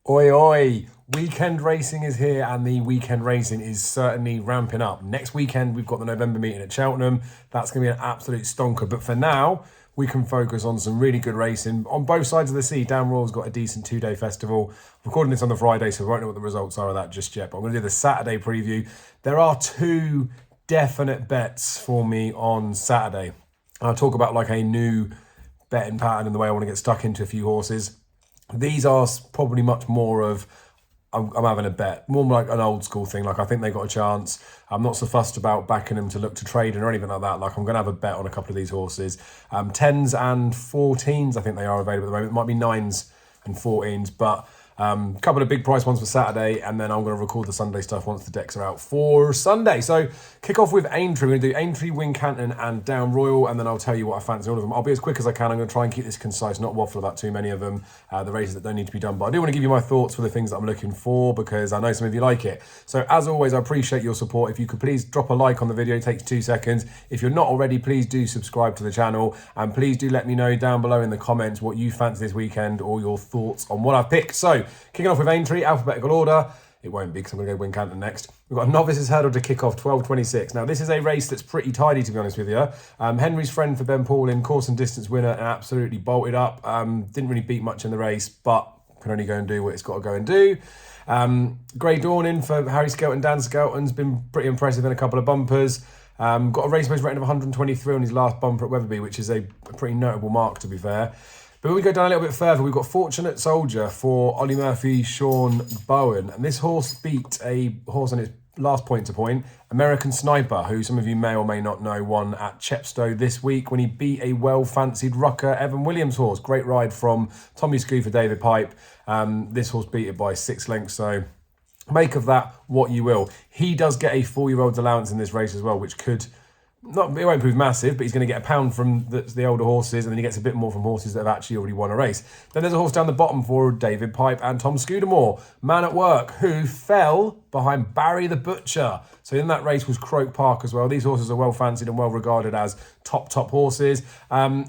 Oi, oi. Weekend racing is here and the weekend racing is certainly ramping up. Next weekend, we've got the November meeting at Cheltenham. That's going to be an absolute stonker. But for now, we can focus on some really good racing on both sides of the sea. Down Royal's got a decent 2-day festival. I'm recording this on the Friday, so we won't know what the results are of that just yet. But I'm going to do the Saturday preview. There are two definite bets for me on Saturday. I'll talk about like a new betting pattern and the way I want to get stuck into a few horses. These are probably much more of, I'm having a bet, more like an old school thing. Like I think they got a chance. I'm not so fussed about backing them to look to trade or anything like that. Like I'm going to have a bet on a couple of these horses. 10s and 14s, I think they are available at the moment. It might be 9s and 14s, but a couple of big price ones for Saturday, and then I'm going to record the Sunday stuff once the decks are out for Sunday. So kick off with Aintree. We're going to do Aintree, Wincanton and Down Royal, and then I'll tell you what I fancy all of them. I'll be as quick as I can. I'm going to try and keep this concise, not waffle about too many of them, the races that don't need to be done. But I do want to give you my thoughts for the things that I'm looking for, because I know some of you like it. So as always, I appreciate your support. If you could please drop a like on the video, it takes 2 seconds. If you're not already, please do subscribe to the channel, and please do let me know down below in the comments what you fancy this weekend or your thoughts on what I've picked. So kicking off with Aintree, alphabetical order. It won't be because I'm going to go Wincanton next. We've got a novices hurdle to kick off, 12.26. Now, this is a race that's pretty tidy, to be honest with you. Henry's friend for Ben Paulin, course and distance winner, and absolutely bolted up. Didn't really beat much in the race, but can only go and do what it's got to go and do. Grey Dawning for Harry Skelton, Dan Skelton's been pretty impressive in a couple of bumpers. Got a race pace rating of 123 on his last bumper at Weatherby, which is a pretty notable mark, to be fair. But when we go down a little bit further, we've got Fortunate Soldier for Ollie Murphy, Sean Bowen. And this horse beat a horse on its last point-to-point, American Sniper, who some of you may or may not know won at Chepstow this week when he beat a well-fancied rucker Evan Williams horse. Great ride from Tommy Scoo for David Pipe. This horse beat it by 6 lengths, so make of that what you will. He does get a 4-year-old's allowance in this race as well, which could... it won't prove massive, but he's going to get £1 from the older horses, and then he gets a bit more from horses that have actually already won a race. Then there's a horse down the bottom for David Pipe and Tom Scudamore, Man at Work, who fell behind Barry the Butcher. So in that race was Croke Park as well. These horses are well fancied and well regarded as top horses.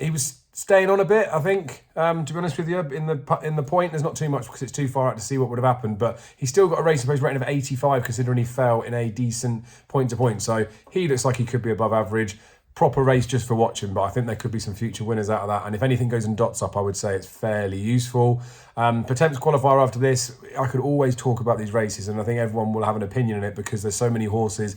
He was staying on a bit, I think, to be honest with you, in the point. There's not too much because it's too far out to see what would have happened, but he's still got a racing pace rating of 85 considering he fell in a decent point-to-point. So he looks like he could be above average. Proper race just for watching, but I think there could be some future winners out of that. And if anything goes and dots up, I would say it's fairly useful. Potential qualifier after this, I could always talk about these races, and I think everyone will have an opinion in it because there's so many horses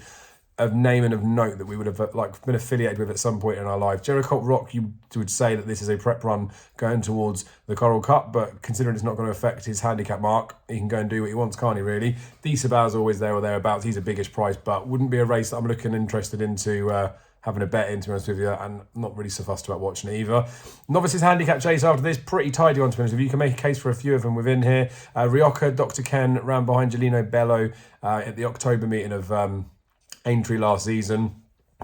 of name and of note that we would have been affiliated with at some point in our life. Jericho Rock, you would say that this is a prep run going towards the Coral Cup, but considering it's not going to affect his handicap mark, he can go and do what he wants, can't he, really? Sabah's always there or thereabouts. He's a biggish price, but wouldn't be a race that I'm interested into having a bet in, to be honest with you, and not really so fussed about watching it either. Novices handicap chase after this, pretty tidy on, to be honest with you. You can make a case for a few of them within here. Rioja, Dr. Ken ran behind Gelino Bello at the October meeting of Aintree last season.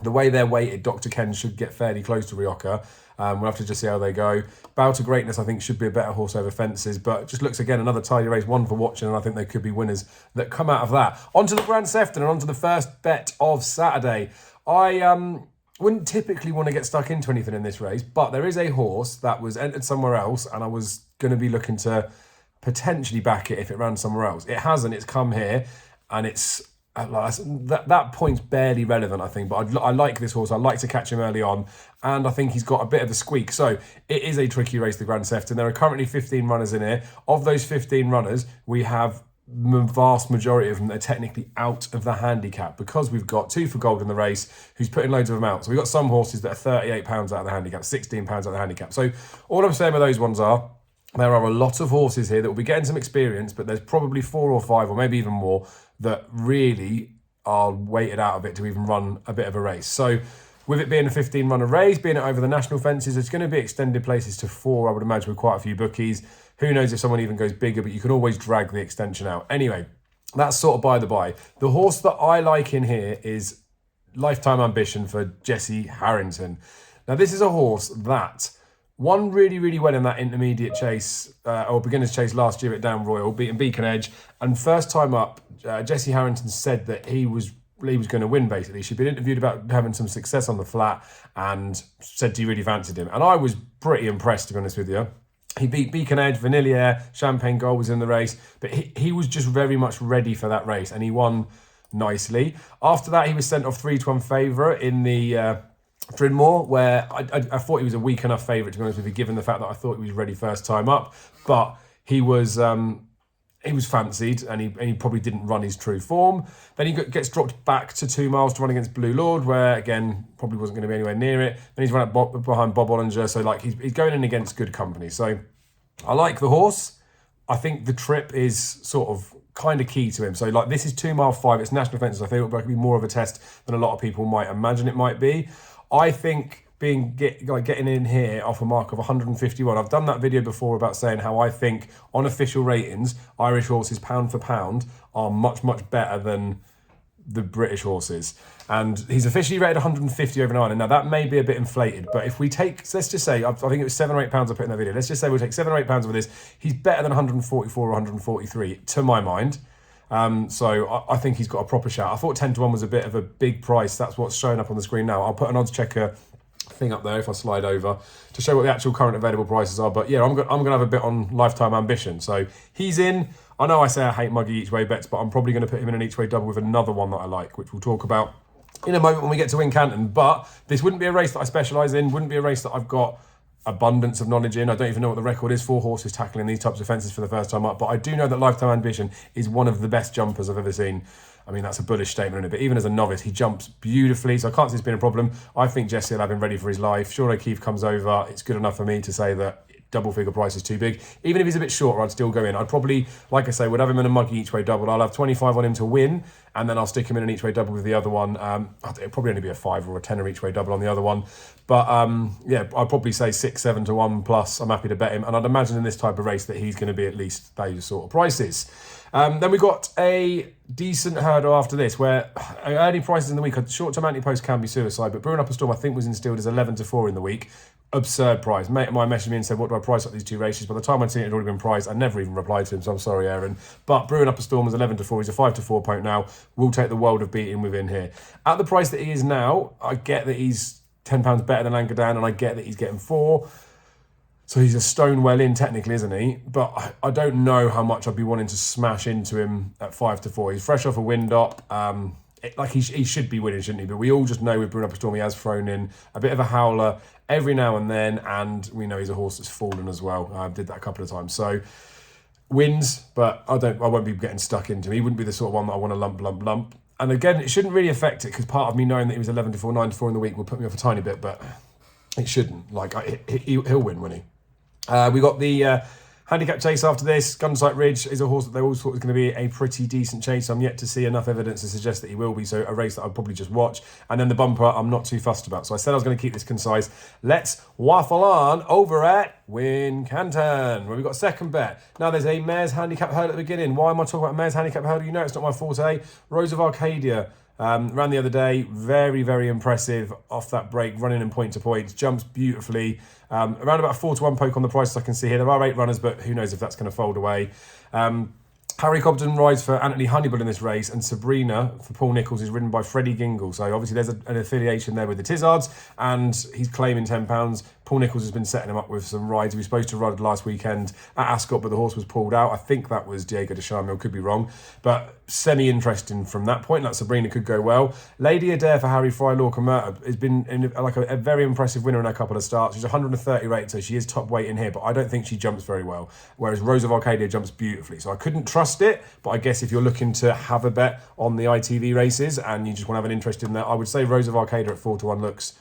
The way they're weighted, Dr. Ken should get fairly close to Rioja. We'll have to just see how they go. Bow to Greatness, I think, should be a better horse over fences, but just looks, again, another tidy race, one for watching, and I think there could be winners that come out of that. On to the Grand Sefton and on to the first bet of Saturday. I wouldn't typically want to get stuck into anything in this race, but there is a horse that was entered somewhere else, and I was going to be looking to potentially back it if it ran somewhere else. It hasn't, it's come here, and it's... that point's barely relevant, I think, but I like this horse. I like to catch him early on, and I think he's got a bit of a squeak. So it is a tricky race, the Grand Sefton. There are currently 15 runners in here. Of those 15 runners, we have the vast majority of them that are technically out of the handicap, because we've got 2 for Gold in the race, who's putting loads of them out. So we've got some horses that are £38 out of the handicap, £16 out of the handicap. So all I'm saying with those ones are, there are a lot of horses here that will be getting some experience, but there's probably 4 or 5 or maybe even more that really are weighted out of it to even run a bit of a race. So with it being a 15-runner race, being it over the national fences, it's going to be extended places to 4, I would imagine, with quite a few bookies. Who knows if someone even goes bigger, but you can always drag the extension out. Anyway, that's sort of by the by. The horse that I like in here is Lifetime Ambition for Jesse Harrington. Now, this is a horse that won really well in that intermediate chase, or beginner's chase last year at Down Royal, beating Beacon Edge. And first time up, Jesse Harrington said that he was going to win, basically. She'd been interviewed about having some success on the flat and said he really fancied him. And I was pretty impressed, to be honest with you. He beat Beacon Edge, Vanillier, Champagne Gold was in the race, but he was just very much ready for that race, and he won nicely. After that, he was sent off 3-1 favourite in the Drinmore, where I thought he was a weak enough favourite, to be honest with you, given the fact that I thought he was ready first time up, but he was fancied, and he probably didn't run his true form. Then he gets dropped back to 2 miles to run against Blue Lord, where again probably wasn't going to be anywhere near it. Then he's run up behind Bob Ollinger, so like he's going in against good company. So I like the horse. I think the trip is sort of kind of key to him. So like this is 2 mile 5. It's national fences. I think it'll be more of a test than a lot of people might imagine it might be. I think getting in here off a mark of 151. I've done that video before about saying how I think on official ratings, Irish horses pound for pound are much, much better than the British horses. And he's officially rated 150 over 9. And now that may be a bit inflated, but if we take, so let's just say, I think it was £7 or £8 I put in that video. Let's just say we'll take £7 or £8 of this. He's better than 144 or 143 to my mind. So I think he's got a proper shout. I thought 10-1 was a bit of a big price. That's what's showing up on the screen now. I'll put an odds checker thing up there if I slide over to show what the actual current available prices are. But yeah, I'm gonna have a bit on Lifetime Ambition. So he's in. I know I say I hate muggy each way bets, but I'm probably going to put him in an each way double with another one that I like, which we'll talk about in a moment when we get to Wincanton. But this wouldn't be a race that I specialise in, wouldn't be a race that I've got abundance of knowledge in. I don't even know what the record is for horses tackling these types of fences for the first time up, but I do know that Lifetime Ambition is one of the best jumpers I've ever seen. I mean, that's a bullish statement, isn't it? But even as a novice, he jumps beautifully, so I can't see this being a problem. I think Jesse will have him ready for his life. Sean O'Keefe comes over. It's good enough for me to say that double figure price is too big. Even if he's a bit shorter, I'd still go in. I'd probably, like I say, would have him in a muggy each way double. I'll have 25 on him to win, and then I'll stick him in an each way double with the other one. It'll probably only be a 5 or a 10 each way double on the other one. But yeah, I'd probably say 6-7 to 1 plus. I'm happy to bet him, and I'd imagine in this type of race that he's going to be at least those sort of prices. Then we got a decent hurdle after this, where early prices in the week, short-term anti-post can be suicide, but Brewing Up a Storm I think was instilled as 11 to 4 in the week. Absurd price. Mate of mine messaged me and said, what do I price up these two races? By the time I'd seen it, had already been priced. I never even replied to him, so I'm sorry, Aaron. But Brewing Up a Storm was 11 to 4. He's a 5 to 4 point now. We'll take the world of beating within here. At the price that he is now, I get that he's £10 better than Lancadan, and I get that he's getting 4. So he's a stone well in technically, isn't he? But I don't know how much I'd be wanting to smash into him at 5 to 4. He's fresh off a wind up. He should be winning, shouldn't he? But we all just know with Brewing Up a Storm, he has thrown in a bit of a howler every now and then, and we know he's a horse that's fallen as well. I did that a couple of times. So wins, but I won't be getting stuck into him. He wouldn't be the sort of one that I want to lump. And again, it shouldn't really affect it, because part of me knowing that he was 11 to 4, 9 to 4 in the week will put me off a tiny bit, but it shouldn't. Like he'll win, won't he? We got the handicap chase after this. Gunsight Ridge is a horse that they all thought was going to be a pretty decent chase. I'm yet to see enough evidence to suggest that he will be, so a race that I'll probably just watch. And then the bumper I'm not too fussed about. So I said I was going to keep this concise. Let's waffle on over at Wincanton, where we've got a second bet. Now there's a mare's handicap hurdle at the beginning. Why am I talking about mare's handicap hurdle? You know it's not my forte. Rose of Arcadia. Ran the other day, very, very impressive off that break, running in point to point, jumps beautifully. Around about 4 to 1 poke on the prices I can see here. There are 8 runners, but who knows if that's going to fold away. Harry Cobden rides for Anthony Honeybull in this race, and Sabrina for Paul Nicholls is ridden by Freddie Gingle. So obviously there's an affiliation there with the Tizzards, and he's claiming £10. Paul Nicholls has been setting him up with some rides. He was supposed to ride last weekend at Ascot, but the horse was pulled out. I think that was Diego de Charmel, could be wrong. But semi-interesting from that point. Like Sabrina could go well. Lady Adair for Harry Fry Lorca has been a very impressive winner in a couple of starts. She's 130 rated, so she is top weight in here, but I don't think she jumps very well. Whereas Rose of Arcadia jumps beautifully. So I couldn't trust it, but I guess if you're looking to have a bet on the ITV races and you just want to have an interest in that, I would say Rose of Arcadia at 4 to 1 looks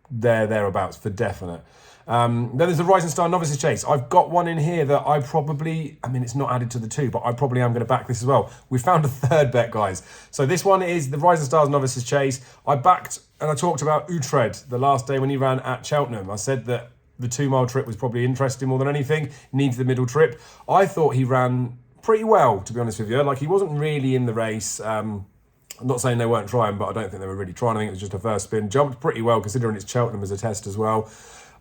thereabouts for definite. Then there's the Rising Star Novices Chase. I've got one in here that it's not added to the 2, but I probably am going to back this as well. We found a third bet, guys. So this one is the Rising Stars Novices Chase. I backed and I talked about Utrecht the last day when he ran at Cheltenham. I said that the 2 mile trip was probably interesting more than anything. Needs the middle trip. I thought he ran pretty well, to be honest with you. Like, he wasn't really in the race. I'm not saying they weren't trying, but I don't think they were really trying. I think it was just a first spin. Jumped pretty well, considering it's Cheltenham as a test as well.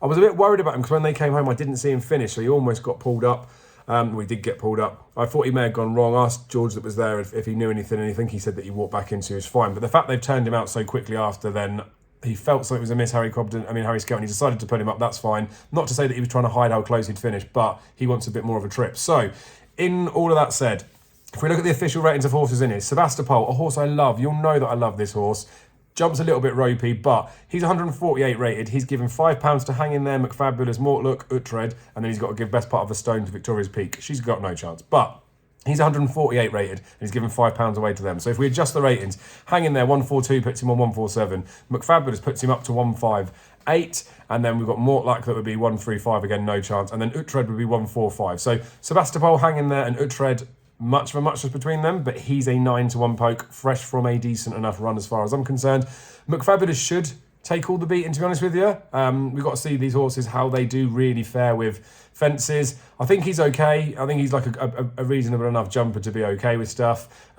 I was a bit worried about him because when they came home, I didn't see him finish, so he almost got pulled up. We did get pulled up. I thought he may have gone wrong. Asked George that was there if he knew anything, and I think he said that he walked back into, he was fine. But the fact they've turned him out so quickly after then, he felt something was amiss, Harry Skelton. He decided to put him up. That's fine. Not to say that he was trying to hide how close he'd finished, but he wants a bit more of a trip. So, in all of that said, if we look at the official ratings of horses in here, Sebastopol, a horse I love. You'll know that I love this horse. Jumps a little bit ropey, but he's 148 rated. He's given £5 to Hang In There, McFabulous, Mortlook, Uhtred, and then he's got to give best part of a stone to Victoria's Peak. She's got no chance, but he's 148 rated, and he's given £5 away to them. So if we adjust the ratings, Hang In There, 142 puts him on 147. McFabulous puts him up to 158, and then we've got Mortlock that would be 135, again, no chance, and then Uhtred would be 145. So Sebastopol, Hang In There, and Uhtred, much of a muchness between them, but he's a 9-1 poke, fresh from a decent enough run as far as I'm concerned. McFabulous should take all the beating, to be honest with you. We've got to see these horses, how they do really fare with fences. I think he's okay. I think he's like a reasonable enough jumper to be okay with stuff.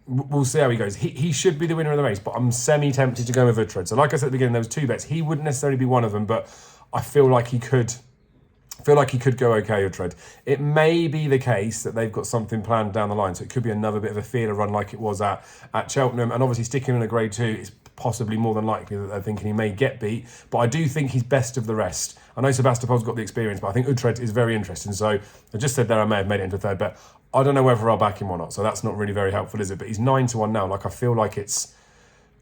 We'll see how he goes. He should be the winner of the race, but I'm semi-tempted to go with Uhtred. So like I said at the beginning, there was 2 bets. He wouldn't necessarily be one of them, but I feel like he could go okay, Uhtred. It may be the case that they've got something planned down the line, so it could be another bit of a feeler run like it was at Cheltenham. And obviously sticking in a grade 2, it's possibly more than likely that they're thinking he may get beat, but I do think he's best of the rest. I know Sebastopol's got the experience, but I think Uhtred is very interesting. So I just said there I may have made it into 3rd bet. I don't know whether I'll back him or not, so that's not really very helpful, is it? But he's 9-1 now. Like I feel like it's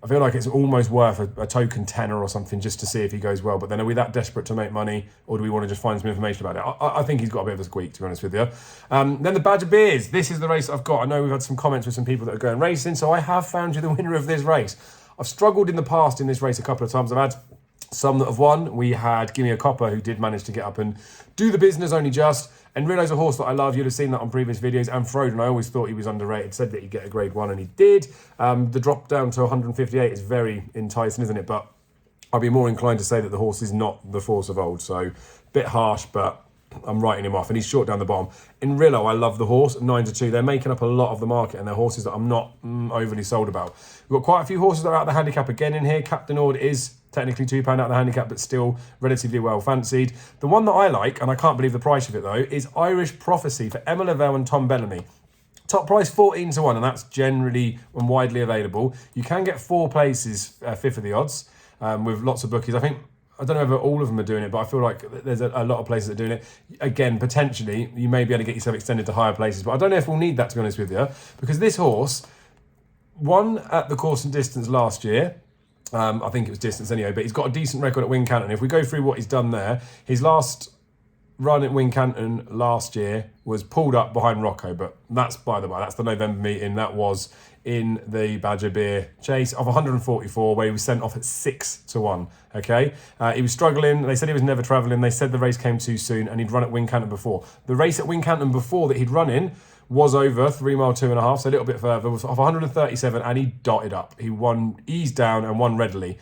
almost worth a token tenner or something just to see if he goes well. But then are we that desperate to make money, or do we want to just find some information about it? I think he's got a bit of a squeak, to be honest with you. Then the Badger Beers. This is the race I've got. I know we've had some comments with some people that are going racing, so I have found you the winner of this race. I've struggled in the past in this race a couple of times. I've had some that have won. We had Gimme a Copper, who did manage to get up and do the business only just. And Rillo's a horse that I love. You'd have seen that on previous videos. And Froden, I always thought he was underrated. Said that he'd get a grade 1, and he did. The drop down to 158 is very enticing, isn't it? But I'd be more inclined to say that the horse is not the force of old. So, bit harsh, but I'm writing him off. And he's short down the bottom. In Rillo, I love the horse, 9-2. They're making up a lot of the market, and they're horses that I'm not overly sold about. We've got quite a few horses that are out of the handicap again in here. Captain Ord is technically £2 out of the handicap, but still relatively well fancied. The one that I like, and I can't believe the price of it though, is Irish Prophecy for Emma Lavelle and Tom Bellamy. Top price 14-1, and that's generally and widely available. You can get 4 places, 5th of the odds, with lots of bookies. I don't know whether all of them are doing it, but I feel like there's a lot of places that are doing it. Again, potentially, you may be able to get yourself extended to higher places, but I don't know if we'll need that, to be honest with you, because this horse won at the course and distance last year. I think it was distance anyway, but he's got a decent record at Wincanton. If we go through what he's done there, his last run at Wincanton last year was pulled up behind Rocco, but that's, by the way, that's the November meeting. That was in the Badger Beer Chase of 144, where he was sent off at 6-1, okay? He was struggling. They said he was never travelling. They said the race came too soon, and he'd run at Wincanton before. The race at Wincanton before that he'd run in was over 3 mile 2.5, so a little bit further, was off 137, and he dotted up. He won ease down and won readily.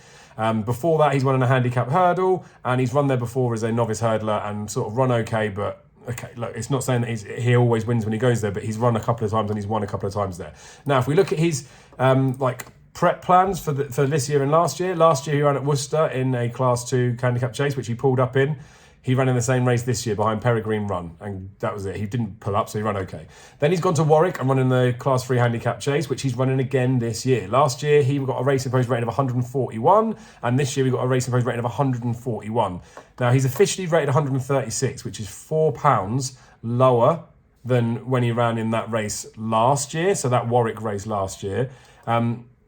Before that, he's won in a handicap hurdle, and he's run there before as a novice hurdler and sort of run okay, but okay, look, it's not saying that he always wins when he goes there, but he's run a couple of times and he's won a couple of times there. Now, if we look at his prep plans for this year and last year he ran at Worcester in a Class 2 handicap chase, which he pulled up in. He ran in the same race this year behind Peregrine Run, and that was it. He didn't pull up, so he ran okay. Then he's gone to Warwick and running the Class 3 handicap chase, which he's running again this year. Last year, he got a racing post rating of 141, and this year we got a racing post rating of 141. Now, he's officially rated 136, which is £4 lower than when he ran in that race last year, so that Warwick race last year.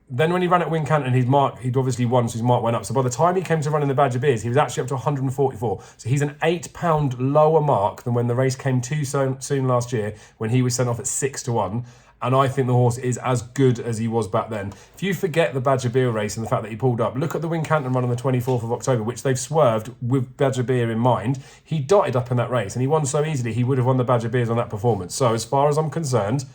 Then when he ran at Wincanton, he'd obviously won, so his mark went up. So by the time he came to run in the Badger Beers, he was actually up to 144. So he's an £8 lower mark than when the race came too soon last year, when he was sent off at 6-1. And I think the horse is as good as he was back then. If you forget the Badger Beer race and the fact that he pulled up, look at the Wincanton run on the 24th of October, which they've swerved with Badger Beer in mind. He dotted up in that race, and he won so easily, he would have won the Badger Beers on that performance. So as far as I'm concerned,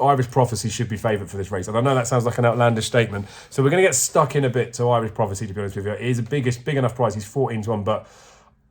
Irish Prophecy should be favoured for this race. And I know that sounds like an outlandish statement. So we're going to get stuck in a bit to Irish Prophecy, to be honest with you. It is a big enough price. He's 14-1, but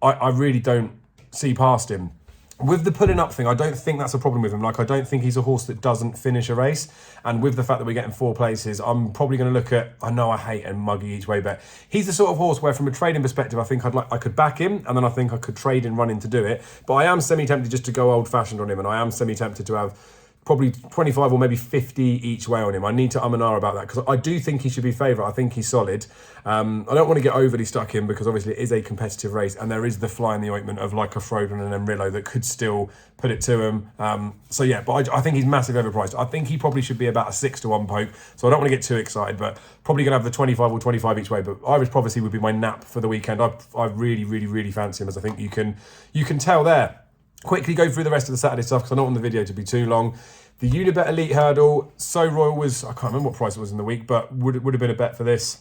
I really don't see past him. With the pulling up thing, I don't think that's a problem with him. Like, I don't think he's a horse that doesn't finish a race. And with the fact that we're getting 4 places, I'm probably going to look at, I know I hate a muggy each way bet. He's the sort of horse where, from a trading perspective, I think I could back him, and then I think I could trade in running to do it. But I am semi-tempted just to go old-fashioned on him, and I am semi-tempted to have probably 25 or maybe 50 each way on him. I need to and ah about that because I do think he should be favourite. I think he's solid. I don't want to get overly stuck in because obviously it is a competitive race and there is the fly in the ointment of like a Frodon and Emrillo that could still put it to him. So yeah, but I think he's massively overpriced. I think he probably should be about a 6-1 poke. So I don't want to get too excited, but probably going to have the 25 or 25 each way. But Irish Prophecy would be my nap for the weekend. I really fancy him, as I think you can tell there. Quickly go through the rest of the Saturday stuff because I don't want the video to be too long. The Unibet Elite Hurdle, So Royal was, I can't remember what price it was in the week, but would have been a bet for this.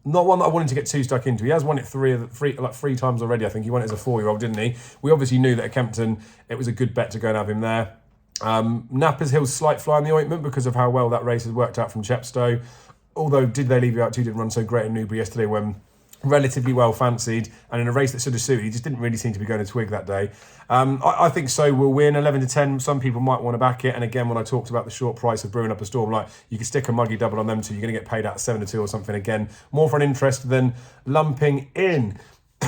Not one that I wanted to get too stuck into. He has won it three times already. I think he won it as a 4-year-old, didn't he? We obviously knew that at Kempton it was a good bet to go and have him there. Nappers Hill's slight fly in the ointment because of how well that race has worked out from Chepstow. Although, did they leave you out too? Didn't run so great in Newbury yesterday when relatively well fancied, and in a race that should have suited, he just didn't really seem to be going to twig that day. I think So will win 11 to 10. Some people might want to back it, and again, when I talked about the short price of Brewing Up a Storm, like you can stick a muggy double on them two, you're going to get paid out 7 to 2 or something. Again, more for an interest than lumping in.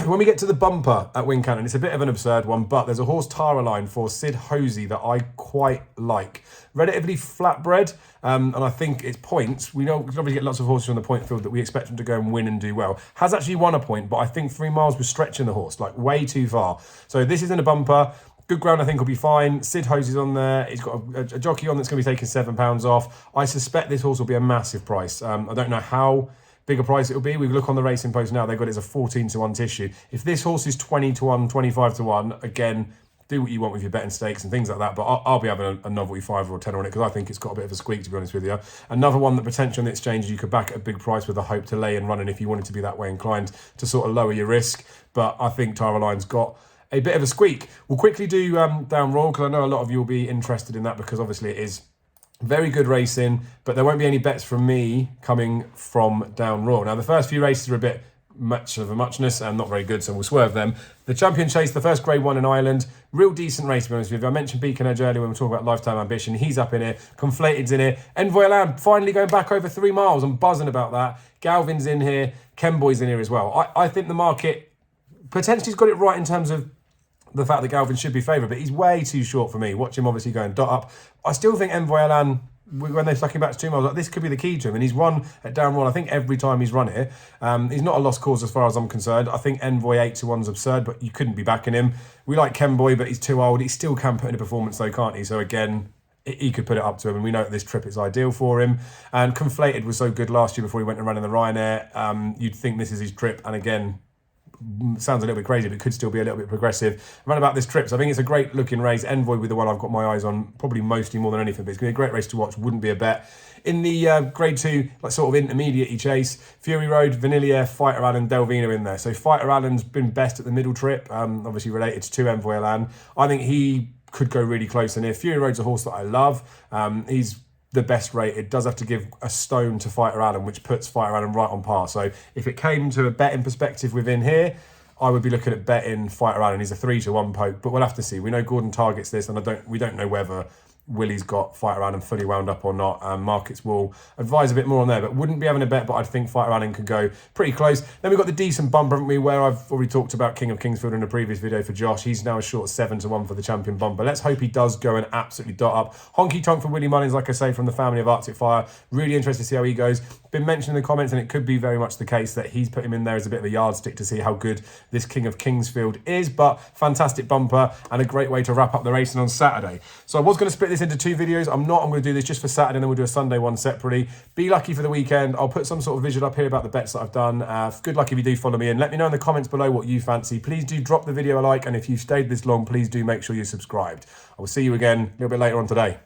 When we get to the bumper at Wincanton, it's a bit of an absurd one, but there's a horse Tara line for Sid Hosey that I quite like. Relatively flatbred, and I think it's points. We know we obviously get lots of horses on the point field that we expect him to go and win and do well. Has actually won a point, but I think 3 miles was stretching the horse, like way too far. So this isn't a bumper. Good ground, I think, will be fine. Sid Hosey's on there. He's got a jockey on that's going to be taking £7 off. I suspect this horse will be a massive price. I don't know how big a price it'll be. We look on the Racing Post now, they've got it as a 14 to 1 tissue. If this horse is 20 to 1, 25 to 1, again, do what you want with your betting stakes and things like that, but I'll be having a novelty 5 or a 10 on it because I think it's got a bit of a squeak, to be honest with you. Another one that potentially on the exchange you could back at a big price with a hope to lay and run in if you wanted to be that way inclined to sort of lower your risk, but I think Tara Line's got a bit of a squeak. We'll quickly do Down Royal because I know a lot of you will be interested in that because obviously it is very good racing, but there won't be any bets from me coming from Down Royal. Now, the first few races are a bit much of a muchness and not very good, so we'll swerve them. The Champion Chase, the first Grade 1 in Ireland, real decent race, to be honest with you. I mentioned Beacon Edge earlier when we were talking about Lifetime Ambition. He's up in it. Conflated's in it. Envoy Land finally going back over 3 miles. I'm buzzing about that. Galvin's in here. Kenboy's in here as well. I think the market potentially's got it right in terms of the fact that Galvin should be favourite, but he's way too short for me. Watch him obviously going dot up. I still think Envoy Alan, when they stuck him back to 2 miles, like, this could be the key to him. And he's won at Down Royal, I think, every time he's run it. He's not a lost cause as far as I'm concerned. I think Envoy 8 to 1's absurd, but you couldn't be backing him. We like Kenboy, but he's too old. He still can put in a performance though, can't he? So again, he could put it up to him, and we know that this trip is ideal for him. And Conflated was so good last year before he went and ran in the Ryanair. You'd think this is his trip, and again, sounds a little bit crazy, but could still be a little bit progressive around about this trip. So I think it's a great looking race. Envoy with the one I've got my eyes on, probably mostly more than anything, but it's going to be a great race to watch. Wouldn't be a bet. In the Grade 2, like sort of intermediate chase, Fury Road, Vanilla, Fighter Allen, Delvino in there. So Fighter Allen's been best at the middle trip, obviously related to Envoy Allen. I think he could go really close in here. Fury Road's a horse that I love. He's the best rated, does have to give a stone to Fighter Allen, which puts Fighter Allen right on par. So if it came to a betting perspective within here, I would be looking at betting Fighter Allen. He's a 3 to 1 poke, but we'll have to see. We know Gordon targets this, and we don't know whether Willie's got Fighter Allen fully wound up or not. Markets will advise a bit more on there, but wouldn't be having a bet, but I'd think Fighter Allen could go pretty close. Then we've got the decent bumper, haven't we, where I've already talked about King of Kingsfield in a previous video for Josh. He's now a short 7 to 1 for the champion bumper. Let's hope he does go and absolutely dot up. Honky tonk for Willie Mullins, like I say, from the family of Arctic Fire. Really interested to see how he goes. Been mentioned in the comments, and it could be very much the case that he's put him in there as a bit of a yardstick to see how good this King of Kingsfield is, but fantastic bumper and a great way to wrap up the racing on Saturday. So I was going to split this into 2 videos. I'm going to do this just for Saturday, and then we'll do a Sunday one separately. Be lucky for the weekend. I'll put some sort of visual up here about the bets that I've done. Good luck if you do follow me, and let me know in the comments below what you fancy. Please do drop the video a like, and if you've stayed this long, please do make sure you're subscribed. I will see you again a little bit later on today.